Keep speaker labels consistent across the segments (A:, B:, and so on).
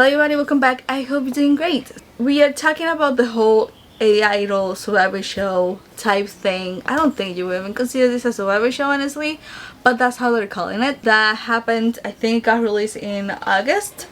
A: Hello everybody, welcome back. I hope you're doing great. We are talking about the whole A-Idol survivor show type thing. I don't think you would even consider this a survivor show, honestly, but that's how they're calling it. That happened, I think it got released in August.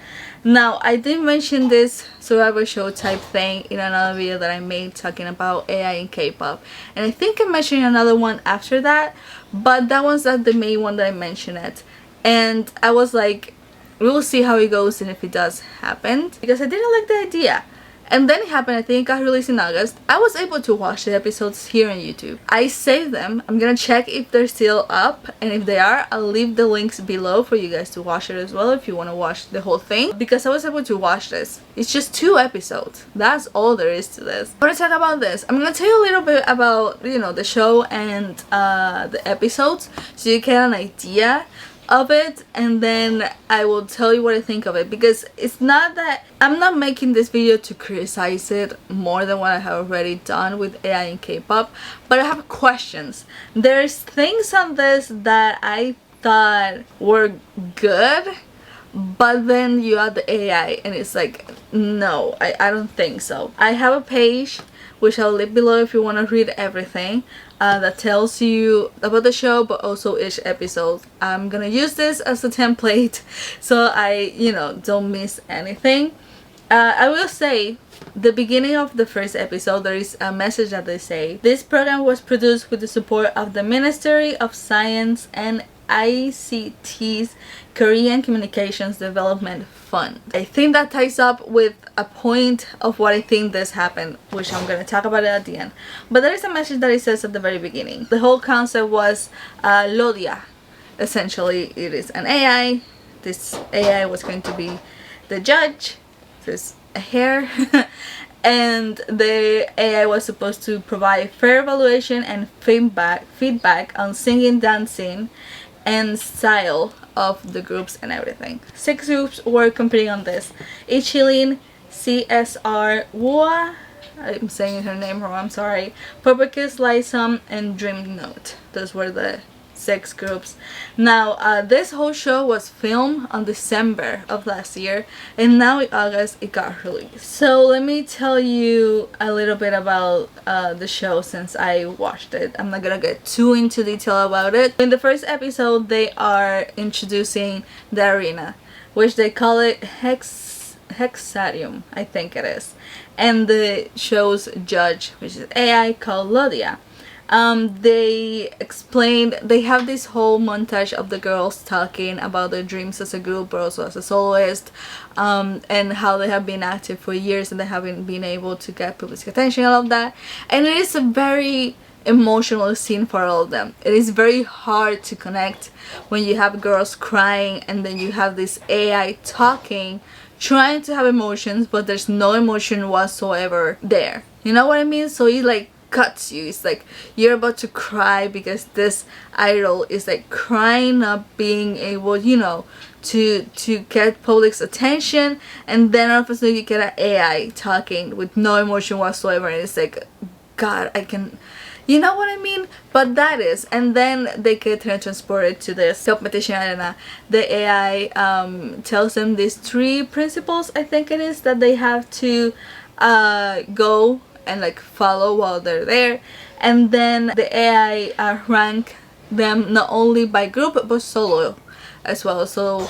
A: Now, I did mention this survivor show type thing in another video that I made talking about AI and K-pop, and I think I mentioned another one after that, but that one's not the main one that I mentioned it. And I was like, we will see how it goes and if it does happen, because I didn't like the idea. And then it happened. I think it got released in August. I was able to watch the episodes here on YouTube. I saved them. I'm gonna check if they're still up, and if they are, I'll leave the links below for you guys to watch it as well if you want to watch the whole thing, because I was able to watch this. It's just 2 episodes. That's all there is to this. I want to talk about this. I'm gonna tell you a little bit about, the show and the episodes, so you get an idea of it, and then I will tell you what I think of it, because it's not that I'm not making this video to criticize it more than what I have already done with AI and K-pop, but I have questions. There's things on this that I thought were good, but then you add the AI and it's like, no, I don't think so. I have a page which I'll leave below if you want to read everything that tells you about the show, but also each episode. I'm gonna use this as a template so I don't miss anything. I will say, the beginning of the first episode, there is a message that they say, this program was produced with the support of the Ministry of Science and ICT's Korean Communications Development Fund. I think that ties up with a point of what I think this happened, which I'm going to talk about it at the end. But there is a message that it says at the very beginning. The whole concept was Lodia. Essentially, it is an AI. This AI was going to be the judge. There's a hair. And the AI was supposed to provide fair evaluation and feedback on singing, dancing, and style of the groups and everything. 6 groups were competing on this: Ichilin, CSR, Wua, I'm saying her name wrong, I'm sorry, Purple Kiss, Lysum, and Dream Note. Those were the 6 groups. Now, this whole show was filmed on December of last year, and now in August it got released. So let me tell you a little bit about the show, since I watched it. I'm not gonna get too into detail about it. In the first episode, they are introducing the arena, which they call it Hexarium, I think it is, and the show's judge, which is AI, called Lodia. They explained, they have this whole montage of the girls talking about their dreams as a group, but also as a soloist, and how they have been active for years and they haven't been able to get public attention, all of that. And it is a very emotional scene for all of them. It is very hard to connect when you have girls crying and then you have this AI talking, trying to have emotions, but there's no emotion whatsoever there. You know what I mean? So it like cuts you. It's like you're about to cry because this idol is like crying up being able, to get public's attention, and then all of a sudden you get an AI talking with no emotion whatsoever, and it's like, God, I can, you know what I mean? But that is, and then they get transported to this competition arena. The AI tells them these 3 principles, I think it is, that they have to go and like follow while they're there, and then the AI rank them not only by group but solo as well. So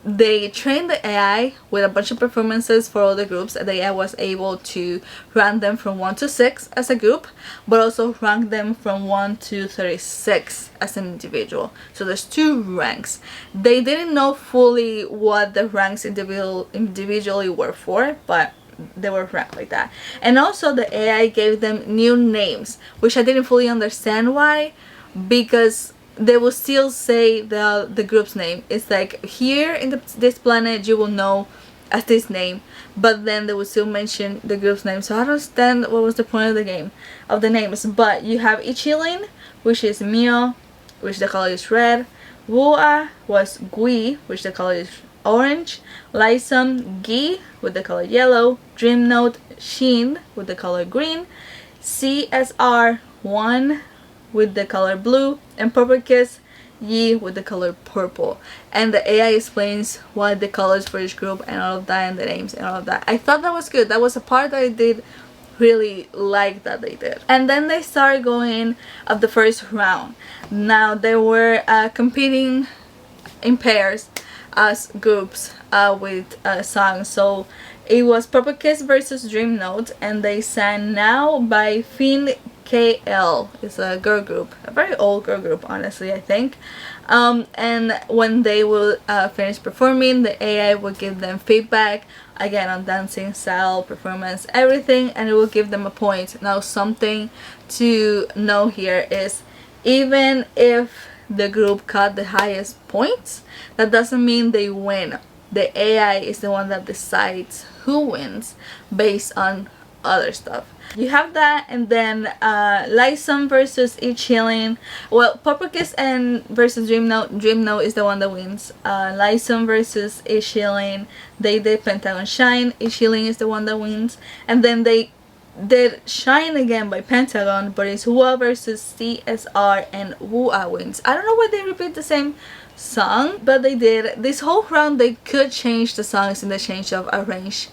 A: they trained the AI with a bunch of performances for all the groups, and the AI was able to rank them from 1 to 6 as a group, but also rank them from 1 to 36 as an individual. So there's 2 ranks. They didn't know fully what the ranks individually were for, but they were ranked like that. And also the AI gave them new names, which I didn't fully understand why, because they will still say the group's name. It's like, here in this planet you will know as this name, but then they will still mention the group's name. So I don't understand what was the point of the names. But you have Ichilin, which is Mio, which the color is red. Wua was Gui, which the color is orange. Lysum, Gi, with the color yellow. Dream Note, Shin, with the color green. CSR, 1, with the color blue. And Purple Kiss, Yi with the color purple, and the AI explains what the colors for each group and all of that, and the names and all of that. I thought that was good. That was a part that I did really like that they did. And then they started going of the first round. Now they were competing in pairs as groups with songs. So it was Purple Kiss versus Dream Note, and they sang Now by Fin KL. It's a girl group, a very old girl group, honestly, I think. And when they will finish performing, the AI will give them feedback again on dancing style, performance, everything, and it will give them a point. Now, something to know here is, even if the group got the highest points, that doesn't mean they win. The AI is the one that decides who wins based on other stuff. You have that, and then Lysum versus Ichilin. Well, Purple Kiss and versus Dream Note. Dream Note is the one that wins. Lysum versus Ichilin. They did Pentagon Shine. Ichilin is the one that wins. And then they did Shine again by Pentagon, but it's Hua versus CSR, and Hua wins. I don't know why they repeat the same song, but they did. This whole round they could change the songs in the change of arrange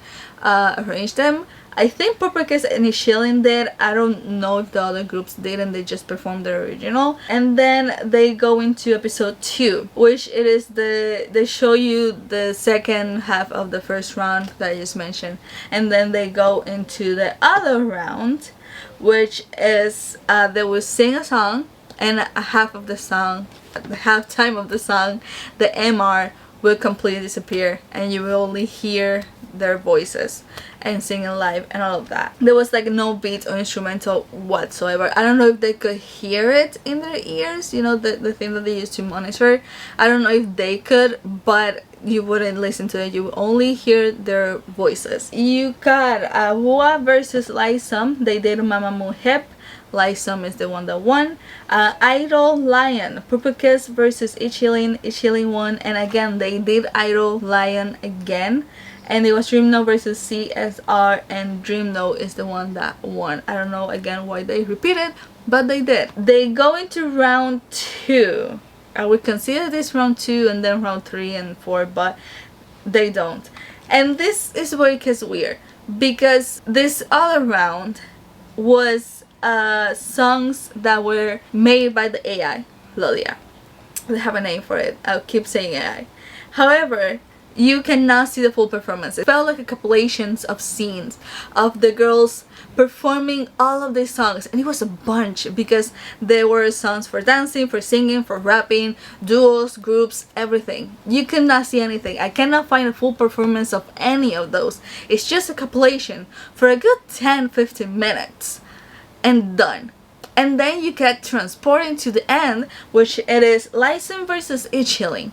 A: them. I think Purple Kiss and Ichilin did. I don't know if the other groups did, and they just performed the original. And then they go into episode 2, which it is they show you the second half of the first round that I just mentioned, and then they go into the other round, which is they will sing a song, and a half of the song, at the halftime of the song, the MR will completely disappear, and you will only hear their voices and singing live and all of that. There was like no beat or instrumental whatsoever. I don't know if they could hear it in their ears, you know, the thing that they use to monitor. I don't know if they could, but you wouldn't listen to it. You would only hear their voices. You got Hua versus Lysum. They did Mamamoo Hip. Lysum is the one that won. Idol Lion. Purple Kiss versus Ichilin. Ichilin won, and again they did Idol Lion again. And it was Dream Note versus CSR, and Dream Note is the one that won. I don't know again why they repeated, but they did. They go into round 2. I would consider this round 2 and then round 3 and 4, but they don't. And this is where it gets weird, because this other round was songs that were made by the AI, Lolia. They have a name for it. I'll keep saying AI. However, you cannot see the full performance. It felt like a compilations of scenes of the girls performing all of these songs, and it was a bunch, because there were songs for dancing, for singing, for rapping, duos, groups, everything. You could not see anything. I cannot find a full performance of any of those. It's just a compilation for a good 10-15 minutes and done. And then you get transported to the end, which it is Lysum versus Ichilin.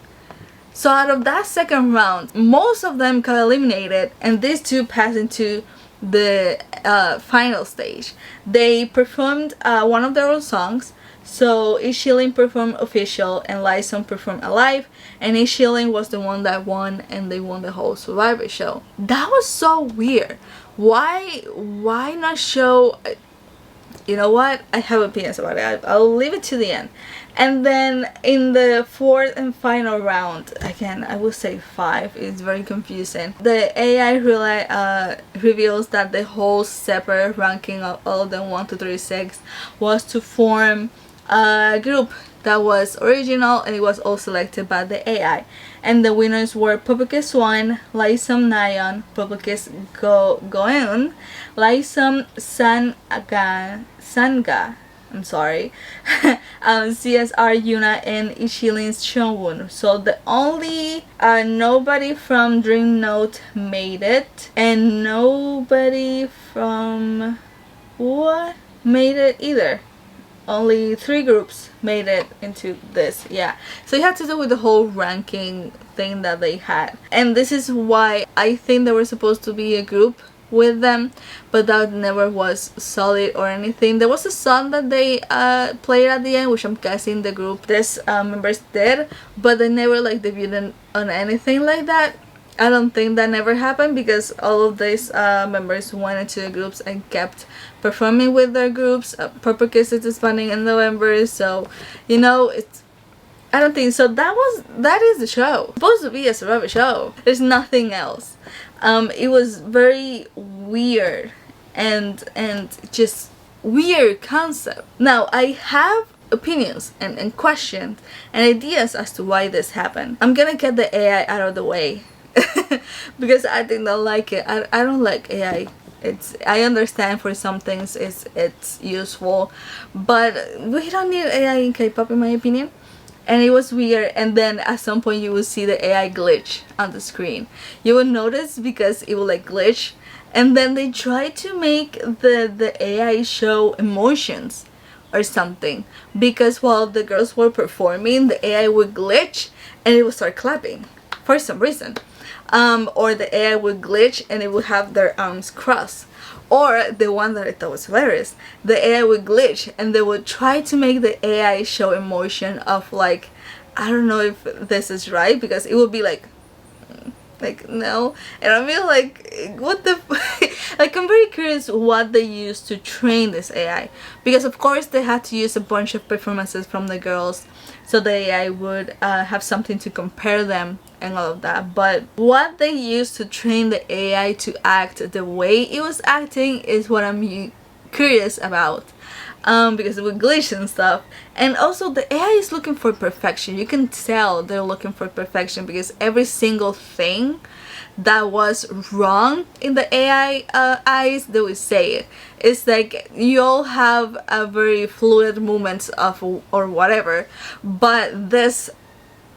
A: So out of that second round, most of them got eliminated, and these two passed into the final stage. They performed one of their own songs. So Ichilin performed Official and Lysum performed Alive, and Ichilin was the one that won, and they won the whole Survivor show. That was so weird. Why not show... You know what? I have opinions about it. I'll leave it to the end. And then in the fourth and final round, again, I will say 5. It's very confusing. The AI reveals that the whole separate ranking of all of them 1 to 36 was to form a group that was original, and it was all selected by the AI. And the winners were Purple Kiss 1, Lysum Nayeon, Purple Kiss Goeun, Lysum Sanga, I'm sorry, CSR Yuna, and Ichilin's Chungwon. So the only nobody from Dream Note made it, and nobody from what made it either. Only 3 groups made it into this. Yeah, so it had to do with the whole ranking thing that they had, and this is why I think there was supposed to be a group with them, but that never was solid or anything. There was a song that they played at the end, which I'm guessing the group this members did, but they never like debuted on anything like that. I don't think that never happened, because all of these members went into the groups and kept performing with their groups. Purple Kiss is disbanding in November, so you know, it's... I don't think so. That is the show. It's supposed to be a survivor show. There's nothing else. It was very weird and just weird concept. Now I have opinions and questions and ideas as to why this happened. I'm gonna get the AI out of the way because I did not like it. I don't like AI. I understand for some things it's useful, but we don't need AI in K-pop in my opinion. And it was weird, and then at some point you would see the AI glitch on the screen. You would notice because it would like glitch, and then they tried to make the AI show emotions or something, because while the girls were performing, the AI would glitch and it would start clapping for some reason. Or the AI would glitch and it would have their arms crossed. Or the one that I thought was hilarious, the AI would glitch and they would try to make the AI show emotion of like, I don't know if this is right, because it would be like no, and I feel like what the like I'm very curious what they used to train this AI, because of course they had to use a bunch of performances from the girls so the AI would have something to compare them and all of that. But what they used to train the AI to act the way it was acting is what I'm curious about. Because it would glitch and stuff, and also the AI is looking for perfection. You can tell they're looking for perfection because every single thing that was wrong in the AI eyes, they would say it. It's like you all have a very fluid movements of or whatever, but this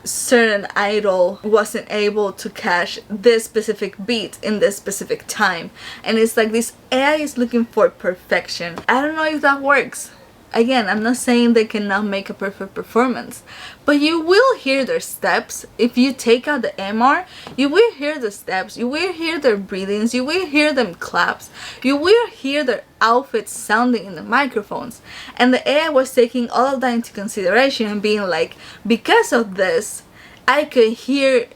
A: certain idol wasn't able to catch this specific beat in this specific time, and it's like this AI is looking for perfection. I don't know if that works. Again, I'm not saying they cannot make a perfect performance, but you will hear their steps. If you take out the MR, you will hear the steps, you will hear their breathings, you will hear them claps, you will hear their outfits sounding in the microphones. And the AI was taking all of that into consideration and being like, because of this, I could hear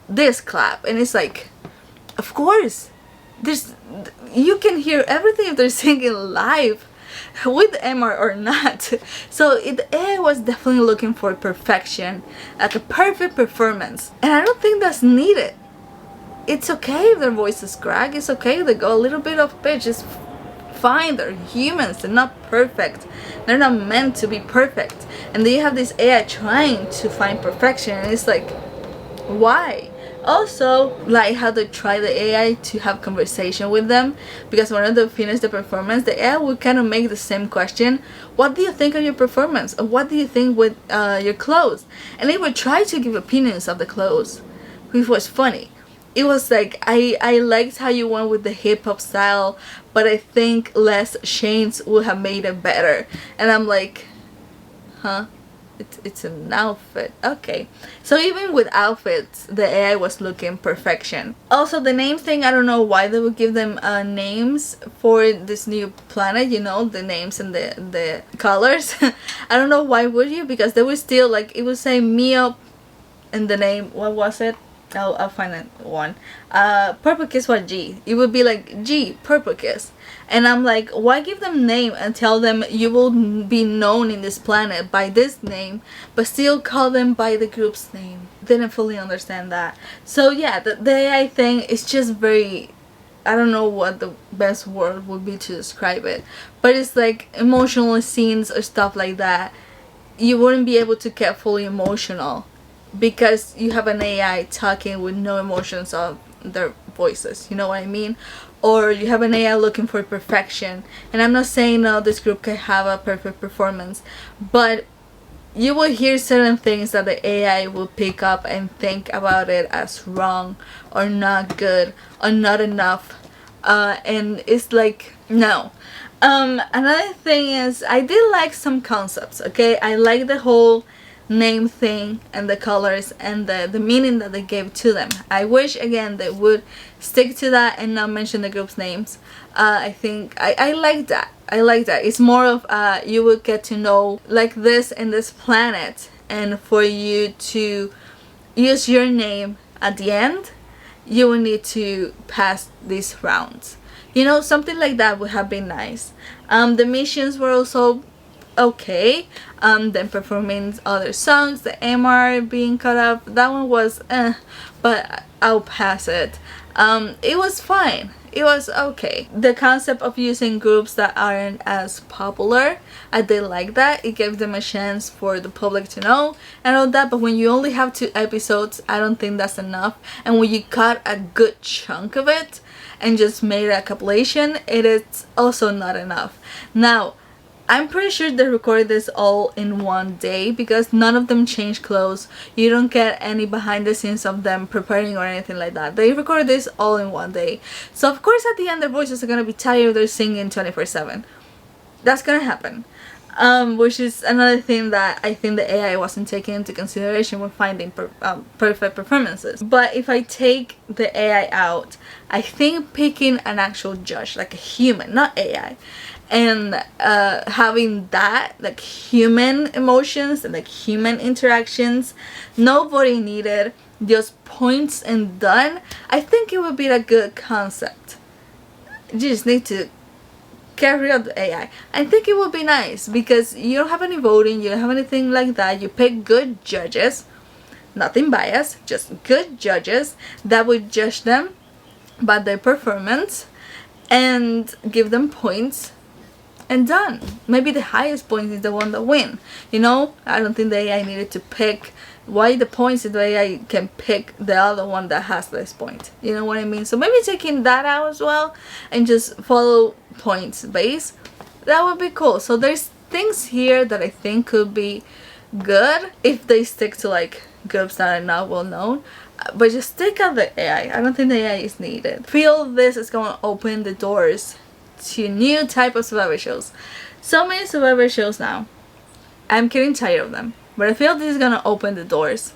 A: this clap. And it's like, of course, you can hear everything if they're singing live, with MR or not. So the AI was definitely looking for perfection, like a perfect performance, and I don't think that's needed. It's okay if their voices crack, it's okay if they go a little bit off pitch, it's fine. They're humans, they're not perfect, they're not meant to be perfect. And then you have this AI trying to find perfection, and it's like, why? Also, like how they try the AI to have conversation with them, because when they finish the performance, the AI would kind of make the same question: what do you think of your performance? Or what do you think with your clothes? And they would try to give opinions of the clothes, which was funny. It was like, I liked how you went with the hip-hop style, but I think less chains would have made it better. And I'm like, huh? It's an outfit. Okay. So even with outfits, the AI was looking perfection. Also, the name thing, I don't know why they would give them names for this new planet, you know, the names and the colors. I don't know why would you, because they would still, like, it would say Mio in the name. What was it? I'll find that one. Purple Kiss was G. It would be like G, Purple Kiss. And I'm like, why give them name and tell them you will be known in this planet by this name, but still call them by the group's name? Didn't fully understand that. So yeah, the AI thing is just very, I don't know what the best word would be to describe it, but it's like emotional scenes or stuff like that. You wouldn't be able to get fully emotional because you have an AI talking with no emotions of their voices, you know what I mean? Or you have an AI looking for perfection. And I'm not saying no, this group can have a perfect performance, but you will hear certain things that the AI will pick up and think about it as wrong or not good or not enough, and it's like, no. Another thing is, I did like some concepts, okay? I like the whole name thing and the colors and the meaning that they gave to them. I wish again they would stick to that and not mention the group's names. I think I like that. I like that. It's more of you would get to know like this in this planet, and for you to use your name at the end, you will need to pass these rounds. You know, something like that would have been nice. The missions were also okay. Then performing other songs, the MR being cut up, that one was but I'll pass it. It was fine. It was okay. The concept of using groups that aren't as popular, I did like that. It gave them a chance for the public to know and all that. But when you only have 2 episodes, I don't think that's enough. And when you cut a good chunk of it and just made a compilation, it is also not enough. Now, I'm pretty sure they recorded this all in one day because none of them changed clothes. You don't get any behind the scenes of them preparing or anything like that. They recorded this all in one day. So of course at the end their voices are gonna be tired, they're singing 24/7. That's gonna happen. Which is another thing that I think the AI wasn't taking into consideration when finding perfect performances. But if I take the AI out, I think picking an actual judge, like a human, not AI, and having that, like human emotions and like human interactions, no voting needed, just points and done, I think it would be a good concept. You just need to get rid of the AI. I think it would be nice because you don't have any voting, you don't have anything like that. You pick good judges, nothing biased, just good judges that would judge them by their performance and give them points and done. Maybe the highest point is the one that win. You know, I don't think the AI needed to pick why the points if the AI can pick the other one that has less point. You know what I mean? So maybe taking that out as well and just follow points base. That would be cool. So there's things here that I think could be good if they stick to like groups that are not well known. But just take out the AI. I don't think the AI is needed. Feel this is going to open the doors to new type of survivor shows. So many survivor shows now. I'm getting tired of them. But I feel this is gonna open the doors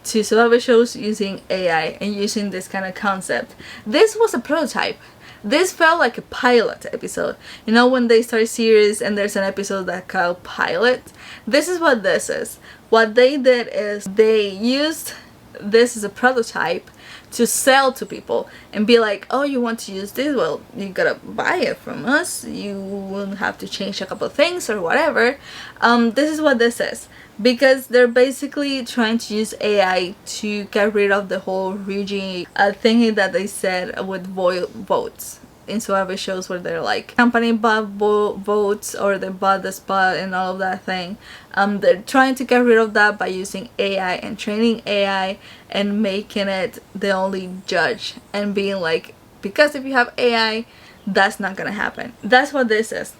A: to survivor shows using AI and using this kind of concept. This was a prototype. This felt like a pilot episode. You know when they start a series and there's an episode that called pilot? This is what this is. What they did is they used this as a prototype to sell to people and be like, oh, you want to use this? Well, you gotta buy it from us. You will have to change a couple of things or whatever. This is what this is. Because they're basically trying to use AI to get rid of the whole region thingy that they said with votes in survivor shows where they're like company bought votes or they bought the spot and all of that thing. They're trying to get rid of that by using AI and training AI and making it the only judge and being like, because if you have AI, that's not gonna happen. That's what this is.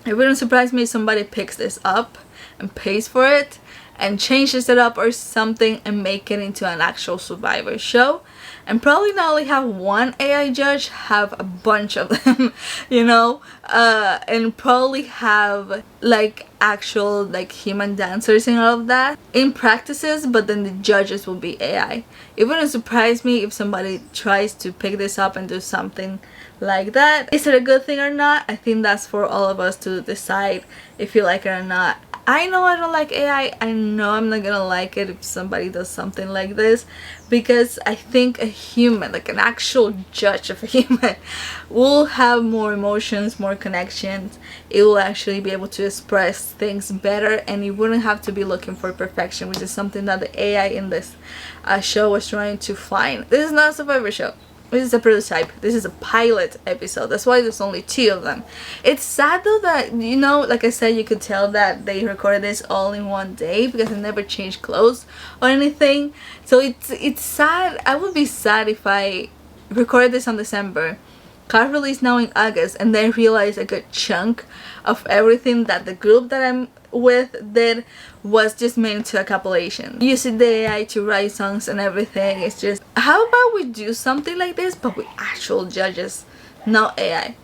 A: It wouldn't surprise me if somebody picks this up and pays for it and changes it up or something and make it into an actual survivor show, and probably not only have one AI judge, have a bunch of them, you know, and probably have like actual like human dancers and all of that in practices, but then the judges will be AI. It wouldn't surprise me if somebody tries to pick this up and do something like that. Is it a good thing or not? I think that's for all of us to decide if you like it or not. I know I don't like AI. I know I'm not gonna like it if somebody does something like this, because I think a human, like an actual judge of a human, will have more emotions, more connections. It will actually be able to express things better, and you wouldn't have to be looking for perfection, which is something that the AI in this show was trying to find. This is not a survivor show. This is a prototype. This is a pilot episode. That's why there's only 2 of them. It's sad though that, you know, like I said, you could tell that they recorded this all in one day because they never changed clothes or anything. So it's sad. I would be sad if I recorded this on December, got released now in August, and then realized a good chunk of everything that the group that I'm with did was just made into a compilation. Using the AI to write songs and everything. It's just, how about we do something like this but with actual judges, not AI?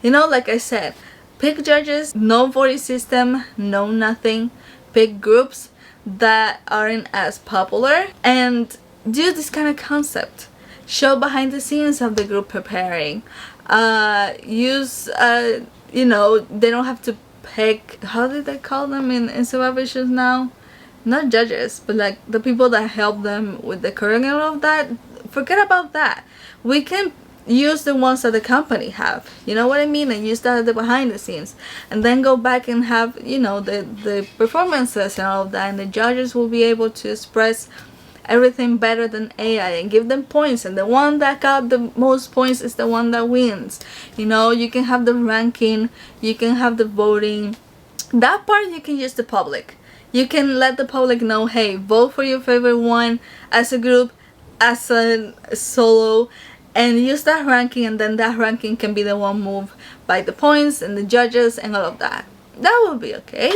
A: You know, like I said, pick judges, no voting system, no nothing. Pick groups that aren't as popular and do this kind of concept. Show behind the scenes of the group preparing. Use you know, they don't have to pick, how did they call them in survivor shows now? Not judges, but like the people that help them with the cooking and all of that. Forget about that. We can use the ones that the company have, you know what I mean, and use that at the behind the scenes, and then go back and have, you know, the performances and all of that, and the judges will be able to express everything better than AI and give them points, and the one that got the most points is the one that wins. You know, you can have the ranking, you can have the voting. That part you can use the public. You can let the public know, hey, vote for your favorite one as a group, as a solo, and use that ranking, and then that ranking can be the one moved by the points and the judges and all of that. That will be okay.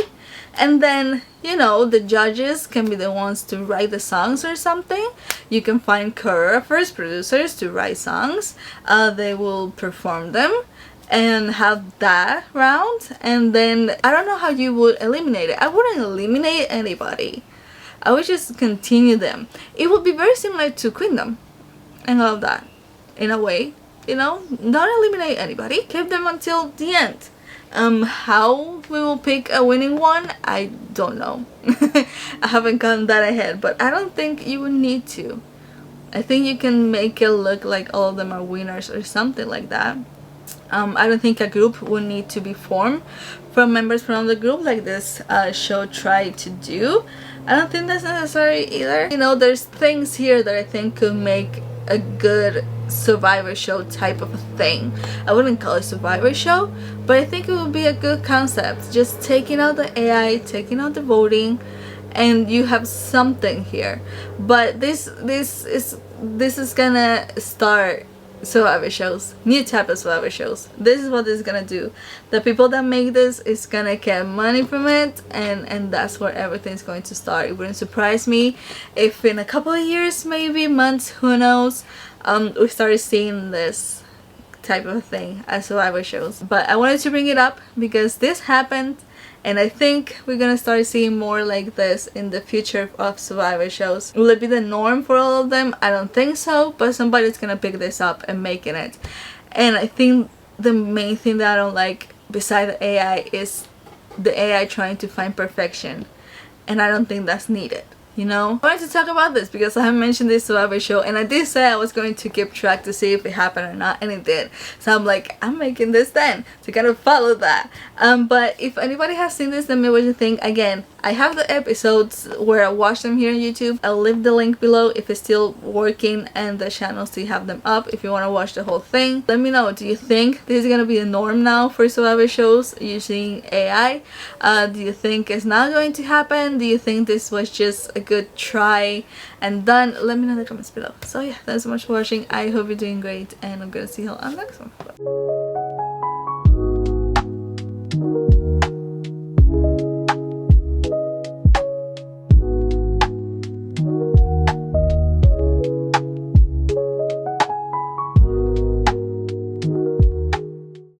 A: And then, you know, the judges can be the ones to write the songs or something. You can find choreographers, producers to write songs. They will perform them and have that round. And then I don't know how you would eliminate it. I wouldn't eliminate anybody. I would just continue them. It would be very similar to Queendom and all of that, in a way. You know, not eliminate anybody. Keep them until the end. How we will pick a winning one, I don't know. I haven't gotten that ahead, but I don't think you would need to. I think you can make it look like all of them are winners or something like that. I don't think a group would need to be formed from members from the group like this show tried to do. I don't think that's necessary either. You know, there's things here that I think could make a good Survivor show type of a thing. I wouldn't call it Survivor show, but I think it would be a good concept. Just taking out the AI, taking out the voting, and you have something here. But this is gonna start Survivor shows, new type of Survivor shows. This is what this is gonna do. The people that make this is gonna get money from it, and that's where everything's going to start. It wouldn't surprise me if in a couple of years, maybe months, who knows, we started seeing this type of thing as Survivor shows. But I wanted to bring it up because this happened, and I think we're gonna start seeing more like this in the future of Survivor shows. Will it be the norm for all of them? I don't think so, but somebody's gonna pick this up and making it. And I think the main thing that I don't like beside the AI is the AI trying to find perfection, and I don't think that's needed. You know, I wanted to talk about this because I haven't mentioned this Survivor show, and I did say I was going to keep track to see if it happened or not, and it did. So I'm like, I'm making this then to kind of follow that. But if anybody has seen this, let me know what you think. Again, I have the episodes where I watch them here on YouTube. I'll leave the link below if it's still working and the channels still have them up if you want to watch the whole thing. Let me know, do you think this is gonna be the norm now for Survivor shows using AI? Do you think it's not going to happen? Do you think this was just a good try and done? Let me know in the comments below. So yeah, thanks so much for watching. I hope you're doing great, and I'm gonna see you all on the next one. Bye.